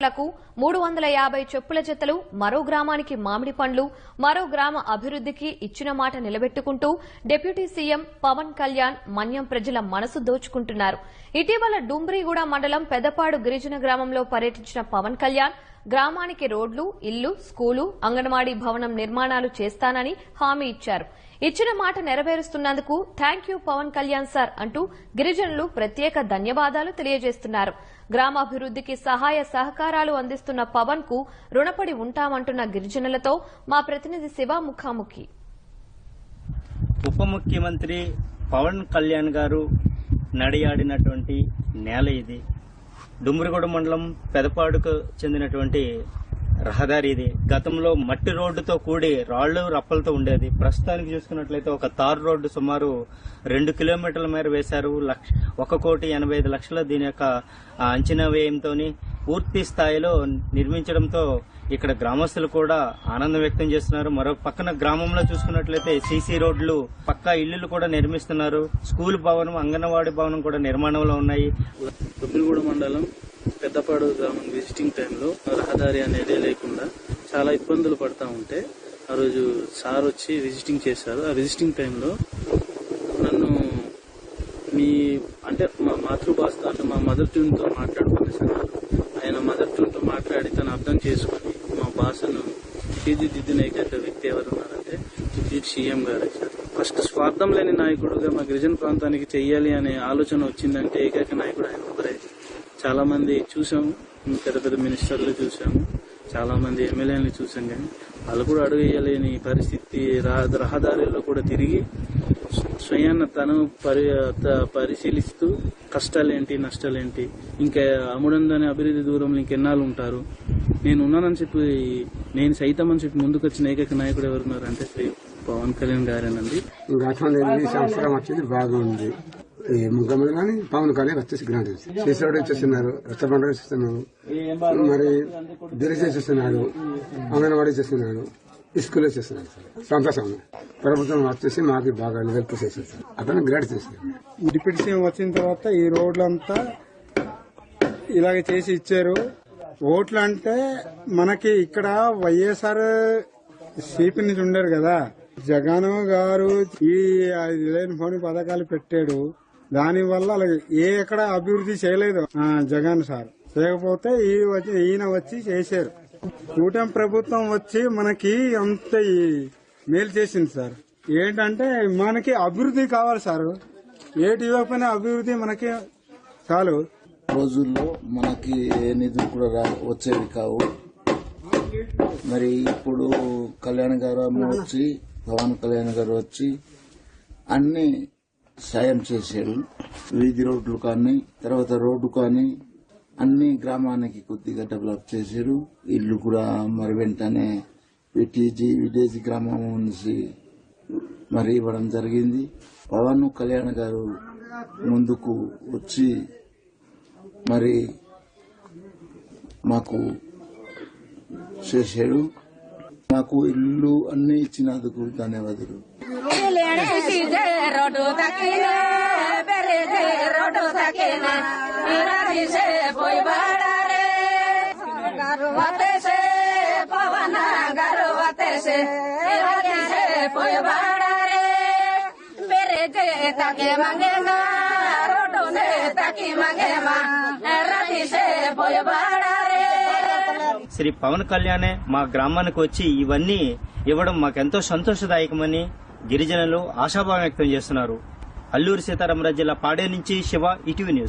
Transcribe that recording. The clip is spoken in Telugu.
లకు 350 చెప్పుల జతలు, మరో గ్రామానికి మామిడి పండ్లు, మరో గ్రామ అభివృద్ధికి ఇచ్చిన మాట నిలబెట్టుకుంటూ డిప్యూటీ సీఎం పవన్ కళ్యాణ్ మన్యం ప్రజల మనసు దోచుకుంటున్నారు. ఇటీవల డుంబ్రిగూడ మండలం పెదపాడు గిరిజన గ్రామంలో పర్యటించిన పవన్ కళ్యాణ్ గ్రామానికి రోడ్లు, ఇల్లు, స్కూలు, అంగన్వాడీ భవనం నిర్మాణాలు చేస్తానని హామీ ఇచ్చారు. ఇచ్చిన మాట నెరవేరుస్తున్నందుకు థాంక్యూ పవన్ కళ్యాణ్ సార్ అంటూ గిరిజనులు ప్రత్యేక ధన్యవాదాలు తెలియజేస్తున్నారు. గ్రామాభివృద్ధికి సహాయ సహకారాలు అందిస్తున్న పవన్ కు రుణపడి ఉంటామంటున్న గిరిజనులతో మా ప్రతినిధి శివ ముఖాముఖి. ఉప ముఖ్యమంత్రి పవన్ కళ్యాణ్ గారు నడియాడినటువంటి నేల ఇది. డుంబ్రిగూడ మండలం పెదపాడుకు చెందినటువంటి రహదారి ఇది. గతంలో మట్టి రోడ్డుతో కూడి రాళ్లు రప్పలతో ఉండేది. ప్రస్తుతానికి చూసుకున్నట్లయితే ఒక తారు రోడ్డు సుమారు 2 కిలోమీటర్ల మేర వేశారు. 1,85,00,000 దీని యొక్క అంచనా వ్యయంతో పూర్తి స్థాయిలో నిర్మించడంతో ఇక్కడ గ్రామస్తులు కూడా ఆనందం వ్యక్తం చేస్తున్నారు. మరో పక్కన గ్రామంలో చూసుకున్నట్లయితే సీసీ రోడ్లు, పక్కా ఇళ్లు కూడా నిర్మిస్తున్నారు. స్కూల్ భవనం, అంగన్వాడీ భవనం కూడా నిర్మాణంలో ఉన్నాయి. డుంబ్రిగూడ మండలం పెద్దపాడు గ్రామం విజిటింగ్ టైంలో రహదారి అనేది లేకుండా చాలా ఇబ్బందులు పడతా ఉంటే ఆ రోజు సార్ వచ్చి విజిటింగ్ చేశారు. ఆ విజిటింగ్ టైంలో నన్ను మా మాతృభాష అంటే మా మదర్ ట్యూన్తో మాట్లాడుకునేసన్నారు. ఆయన మదర్ ట్యూన్తో మాట్లాడి తను అర్థం చేసుకుని మా భాషను తీర్చిదిద్దిన ఏకైక వ్యక్తి ఎవరున్నారంటే డిప్యూటీ సీఎం గారు. ఫస్ట్ స్వార్థం లేని నాయకుడుగా మా గిరిజన ప్రాంతానికి చెయ్యాలి అనే ఆలోచన వచ్చిందంటే ఏకైక నాయకుడు ఆయన ఒకరే. చాలా మంది చూసాము, పెద్ద పెద్ద మినిస్టర్లు చూసాము, చాలా మంది ఎమ్మెల్యేలను చూసాం, కానీ వాళ్ళు కూడా అడుగేయలేని పరిస్థితి. రహదారిలో కూడా తిరిగి స్వయాన్న తను పరిశీలిస్తూ కష్టాలేంటి, నష్టాలేంటి, ఇంకా అముడందని అభివృద్ధి దూరంలో ఇంకెన్నాళ్ళు ఉంటారు, నేను ఉన్నానని చెప్పి, నేను సైతం అని చెప్పి ముందుకు వచ్చిన ఏకైక నాయకుడు ఎవరున్నారంటే శ్రీ పవన్ కళ్యాణ్ గారేనండి. ఈ సంవత్సరం వచ్చేది బాగుంది. ముఖ్యమంత్రి కానీ పవన్ కళ్యాణ్ వచ్చేసి గ్రాంట్ చేసేవాడు వచ్చేస్తున్నారు, రచ్చబండ చేస్తున్నారు, మరి గిరిజ చేస్తున్నాడు, అంగన్వాడీ చేస్తున్నాడు, స్కూల్లో చేస్తున్నాడు. సంతోషం. ప్రభుత్వం వచ్చేసి మాకు బాగా హెల్ప్ చేసేది. అతను గ్రాంట్ చేశారు. డిప్యూటీ సీఎం వచ్చిన తర్వాత ఈ రోడ్లంతా ఇలాగ చేసి ఇచ్చారు. ఓట్లు అంటే మనకి ఇక్కడ వైఎస్ఆర్ సిపి నుంచి ఉండరు కదా, జగన్ గారు ఈ లేనిపోని పథకాలు పెట్టాడు. దానివల్ల ఎక్కడ అభివృద్ధి చేయలేదు జగన్ సార్. చేయకపోతే ఈయన వచ్చి చేశారు. కూటమి ప్రభుత్వం వచ్చి మనకి అంత మేలు చేసింది సార్. ఏంటంటే మనకి అభివృద్ధి కావాలి సార్. ఏటి ఇవ్వకపోయినా అభివృద్ధి మనకి చాలు. రోజుల్లో మనకి ఏ నిధులు కూడా వచ్చేవి కావు. మరి ఇప్పుడు కళ్యాణ్ గారు వచ్చి, పవన్ కళ్యాణ్ గారు వచ్చి అన్ని సాయం చేశారు. వీధి రోడ్లు కానీ, తర్వాత రోడ్డు కానీ అన్ని గ్రామానికి కొద్దిగా డెవలప్ చేశారు. ఇల్లు కూడా మరి వెంటనే విలేజ్ గ్రామం నుంచి మరి ఇవ్వడం జరిగింది. పవన్ కళ్యాణ్ గారు ముందుకు వచ్చి మరి మాకు చేశాడు. మాకు ఇల్లు అన్ని ఇచ్చినందుకు ధన్యవాదాలు. శ్రీ పవన్ కళ్యాణే మా గ్రామానికి వచ్చి ఇవన్నీ ఇవ్వడం మాకెంతో సంతోషదాయకమని గిరిజనులు ఆశాభావం వ్యక్తం చేస్తున్నారు. అల్లూరి సీతారామరాజు జిల్లా పాడే నుంచి శివ, ఈటీవీ న్యూస్.